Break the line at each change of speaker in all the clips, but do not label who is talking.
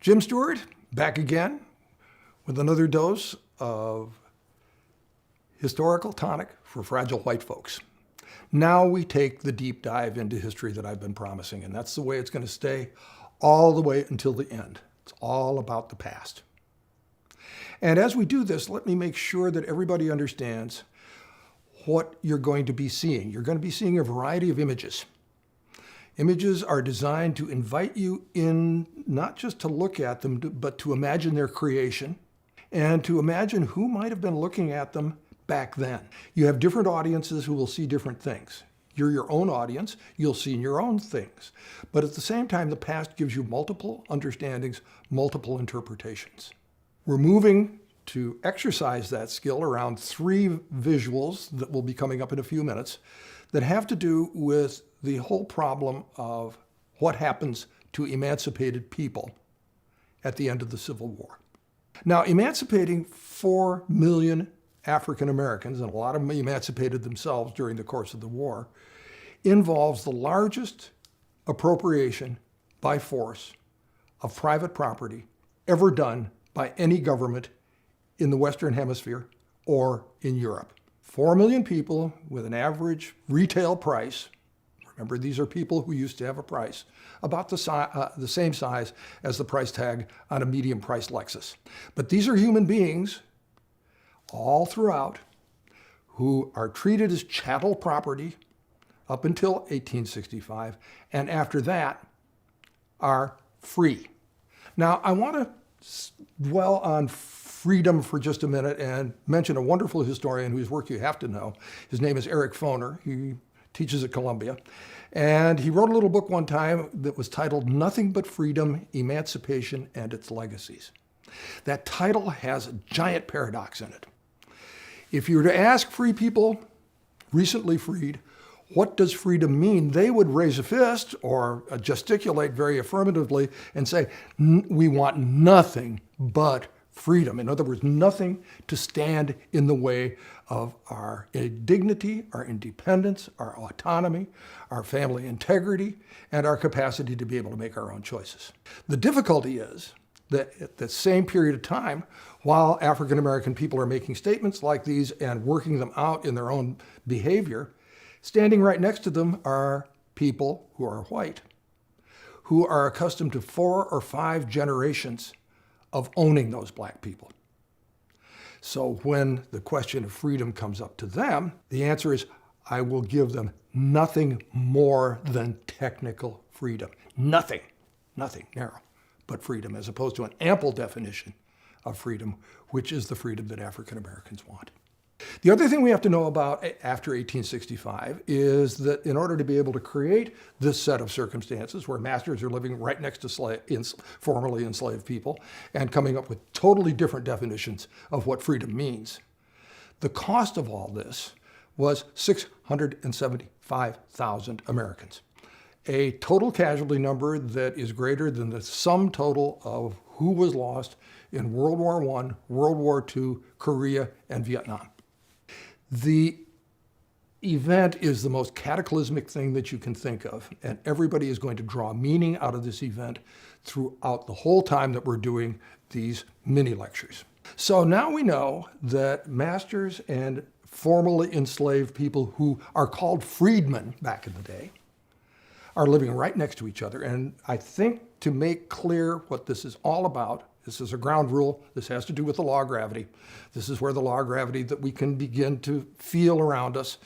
Jim Stewart, back again with another dose of historical tonic for fragile white folks. Now we take the deep dive into history that I've been promising, and that's the way it's going to stay all the way until the end. It's all about the past. And as we do this, let me make sure that everybody understands what you're going to be seeing. You're going to be seeing a variety of images. Images are designed to invite you in, not just to look at them, but to imagine their creation and to imagine who might have been looking at them back then. You have different audiences who will see different things. You're your own audience, you'll see your own things. But at the same time, the past gives you multiple understandings, multiple interpretations. We're moving to exercise that skill around three visuals that will be coming up in a few minutes that have to do with the whole problem of what happens to emancipated people at the end of the Civil War. Now, emancipating 4 million African Americans, and a lot of them emancipated themselves during the course of the war, involves the largest appropriation by force of private property ever done by any government in the Western Hemisphere or in Europe. 4 million people with an average retail price, remember these are people who used to have a price, about the same size as the price tag on a medium-priced Lexus. But these are human beings all throughout who are treated as chattel property up until 1865, and after that are free. Now, I want to dwell on freedom for just a minute and mention a wonderful historian whose work you have to know. His name is Eric Foner. He teaches at Columbia. And he wrote a little book one time that was titled Nothing But Freedom, Emancipation, and Its Legacies. That title has a giant paradox in it. If you were to ask free people, recently freed, what does freedom mean? They would raise a fist or gesticulate very affirmatively and say, we want nothing but freedom. In other words, nothing to stand in the way of our dignity, our independence, our autonomy, our family integrity, and our capacity to be able to make our own choices. The difficulty is that at the same period of time, while African American people are making statements like these and working them out in their own behavior, standing right next to them are people who are white, who are accustomed to 4 or 5 generations of owning those black people. So when the question of freedom comes up to them, the answer is, I will give them nothing more than technical freedom. Nothing narrow, but freedom, as opposed to an ample definition of freedom, which is the freedom that African Americans want. The other thing we have to know about after 1865 is that in order to be able to create this set of circumstances where masters are living right next to formerly enslaved people and coming up with totally different definitions of what freedom means, the cost of all this was 675,000 Americans, a total casualty number that is greater than the sum total of who was lost in World War I, World War II, Korea, and Vietnam. The event is the most cataclysmic thing that you can think of, and everybody is going to draw meaning out of this event throughout the whole time that we're doing these mini lectures. So now we know that masters and formerly enslaved people who are called freedmen back in the day are living right next to each other. And I think to make clear what this is all about, this is a ground rule. This has to do with the law of gravity. This is where the law of gravity that we can begin to feel around us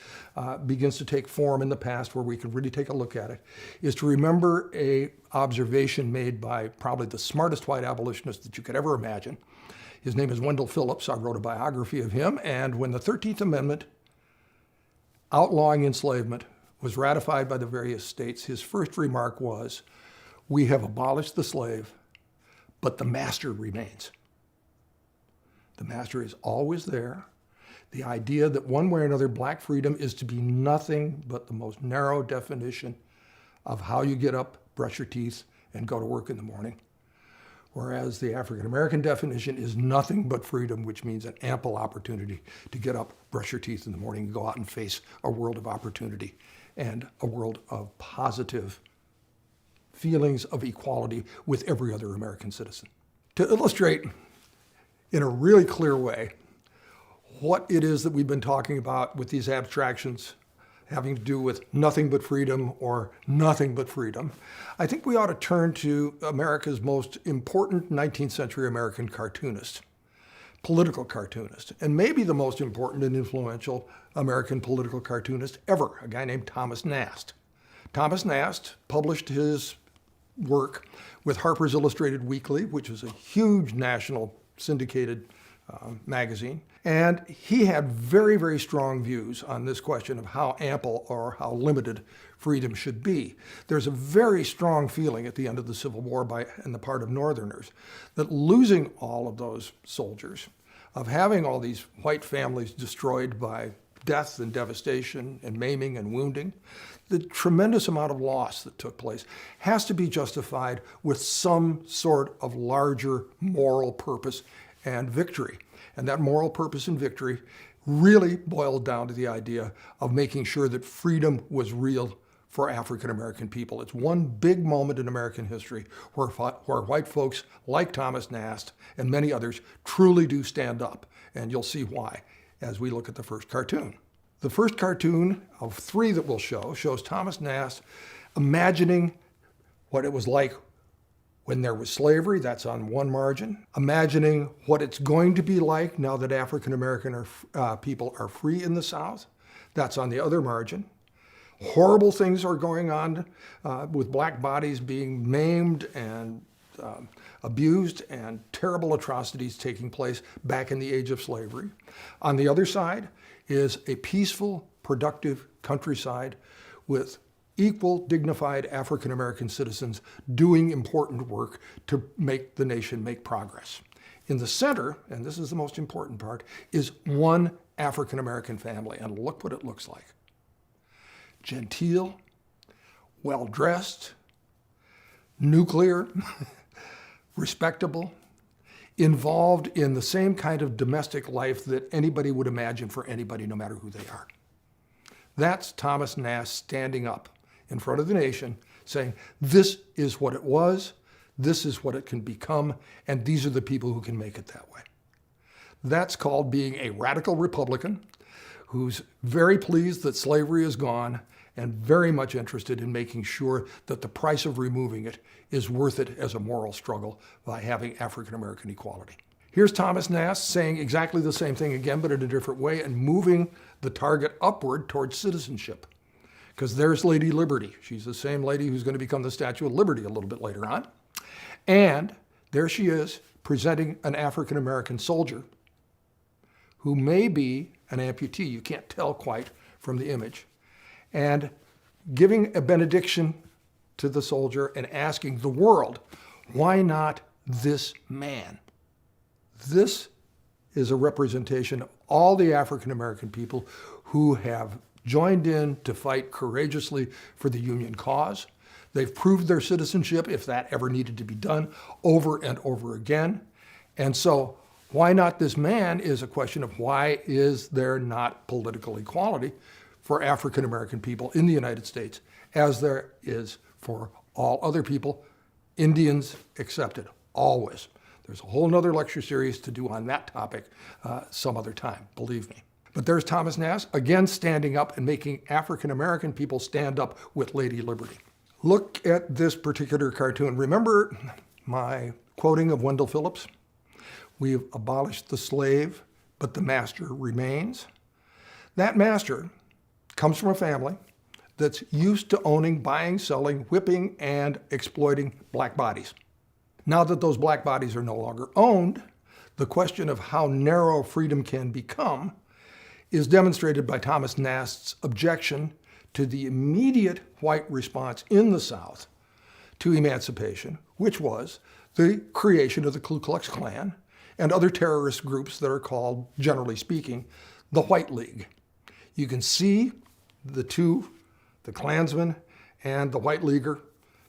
begins to take form in the past, where we can really take a look at it, is to remember a observation made by probably the smartest white abolitionist that you could ever imagine. His name is Wendell Phillips. I wrote a biography of him. And when the 13th Amendment outlawing enslavement was ratified by the various states, his first remark was, "We have abolished the slave, but the master remains." The master is always there. The idea that one way or another black freedom is to be nothing but the most narrow definition of how you get up, brush your teeth, and go to work in the morning. Whereas the African American definition is nothing but freedom, which means an ample opportunity to get up, brush your teeth in the morning, and go out and face a world of opportunity and a world of positive feelings of equality with every other American citizen. To illustrate in a really clear way what it is that we've been talking about with these abstractions having to do with nothing but freedom or nothing but freedom, I think we ought to turn to America's most important 19th century American cartoonist, political cartoonist, and maybe the most important and influential American political cartoonist ever, a guy named Thomas Nast. Thomas Nast published his work with Harper's Illustrated Weekly, which was a huge national syndicated magazine. And he had very, very strong views on this question of how ample or how limited freedom should be. There's a very strong feeling at the end of the Civil War on the part of Northerners that losing all of those soldiers, of having all these white families destroyed by death and devastation and maiming and wounding, the tremendous amount of loss that took place has to be justified with some sort of larger moral purpose and victory. And that moral purpose and victory really boiled down to the idea of making sure that freedom was real for African American people. It's one big moment in American history where white folks like Thomas Nast and many others truly do stand up. And you'll see why as we look at the first cartoon. The first cartoon of three that we'll show shows Thomas Nast imagining what it was like when there was slavery, that's on one margin, imagining what it's going to be like now that African American people are free in the South, that's on the other margin. Horrible things are going on with black bodies being maimed and abused and terrible atrocities taking place back in the age of slavery. On the other side is a peaceful, productive countryside with equal, dignified African American citizens doing important work to make the nation make progress. In the center, and this is the most important part, is one African American family, and look what it looks like. Genteel, well-dressed, nuclear, respectable, involved in the same kind of domestic life that anybody would imagine for anybody, no matter who they are. That's Thomas Nast standing up in front of the nation saying, this is what it was, this is what it can become, and these are the people who can make it that way. That's called being a radical Republican who's very pleased that slavery is gone and very much interested in making sure that the price of removing it is worth it as a moral struggle by having African American equality. Here's Thomas Nast saying exactly the same thing again, but in a different way, and moving the target upward towards citizenship. Because there's Lady Liberty. She's the same lady who's going to become the Statue of Liberty a little bit later on. And there she is presenting an African American soldier who may be an amputee, you can't tell quite from the image, and giving a benediction to the soldier and asking the world, why not this man? This is a representation of all the African American people who have joined in to fight courageously for the Union cause. They've proved their citizenship, if that ever needed to be done, over and over again. And so why not this man is a question of why is there not political equality for African American people in the United States as there is for all other people, Indians accepted, always. There's a whole nother lecture series to do on that topic some other time, believe me. But there's Thomas Nast, again standing up and making African American people stand up with Lady Liberty. Look at this particular cartoon. Remember my quoting of Wendell Phillips? We've abolished the slave, but the master remains. That master comes from a family that's used to owning, buying, selling, whipping, and exploiting black bodies. Now that those black bodies are no longer owned, the question of how narrow freedom can become is demonstrated by Thomas Nast's objection to the immediate white response in the South to emancipation, which was the creation of the Ku Klux Klan and other terrorist groups that are called, generally speaking, the White League. You can see the two, the Klansman and the White Leaguer,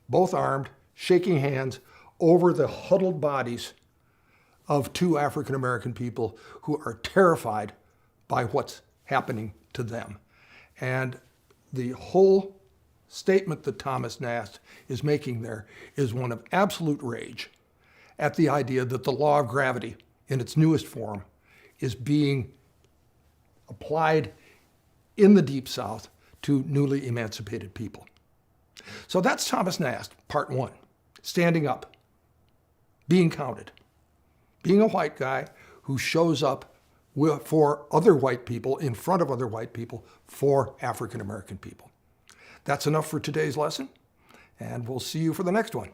both armed, shaking hands over the huddled bodies of two African American people who are terrified by what's happening to them. And the whole statement that Thomas Nast is making there is one of absolute rage at the idea that the law of gravity in its newest form is being applied in the Deep South to newly emancipated people. So that's Thomas Nast, part one, standing up, being counted, being a white guy who shows up for other white people, in front of other white people, for African American people. That's enough for today's lesson, and we'll see you for the next one.